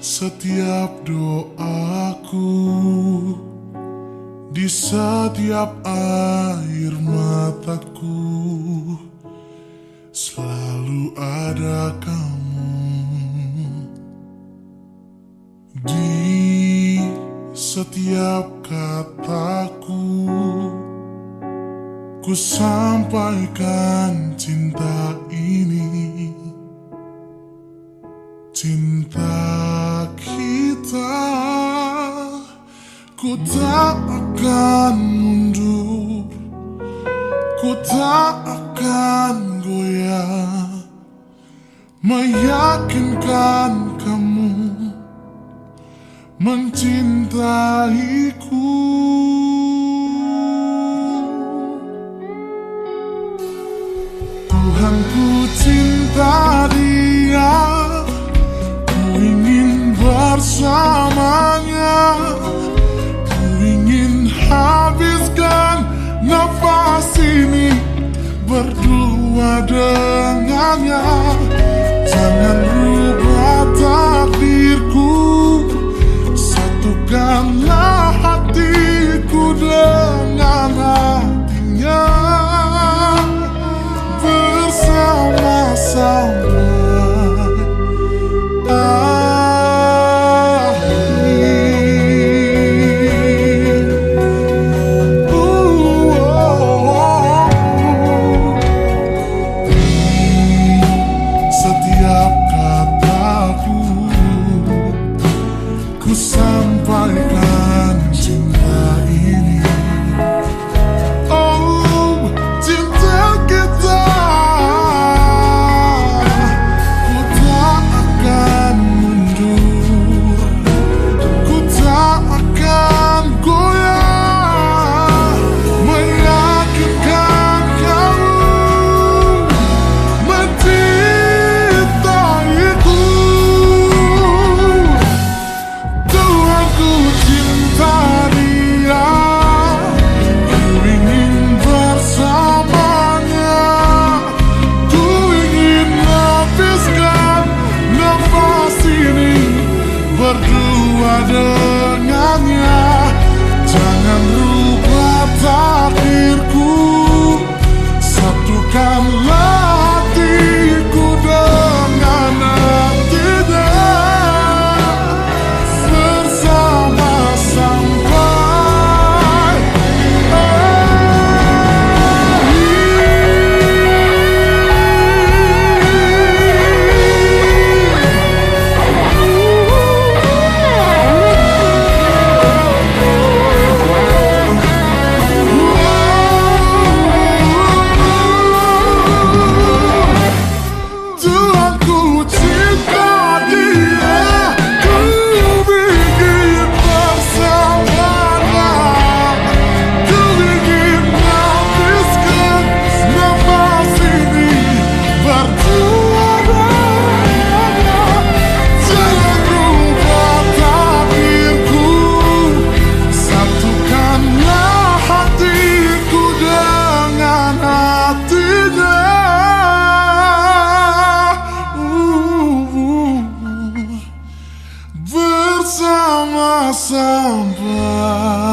Setiap doaku, di setiap air mataku, selalu ada kamu. Di setiap kataku, ku sampaikan cinta ini. Cinta kita, ku tak akan mundur, ku tak akan goyah, meyakinkan kamu mencintaiku. Tuhan, ku cinta dia, ingin bersamanya, ku ingin habiskan nafas ini berdua dengannya. Jangan rubah takdirku, satukanlah hatiku dengan hatinya, bersama-sama. Setiap kataku, ku sampaikan cinta ini. Oh, cinta kita, ku tak akan mundur, ku tak akan goyah, meyakinkan kamu mencintaiku. Tuhan, ku cinta dia, ku ingin bersamanya, ku ingin habiskan nafas ini berdua dengannya. Jangan rubah takdirku, satukanlah hatiku dengan hatinya, bersama sampai Tuhan, ku cinta dia, ku ingin bersamanya, ku ingin habiskan nafas ini berdua dengannya. Jangan rubah takdirku, satukanlah hatiku dengan hatinya, bersama sampai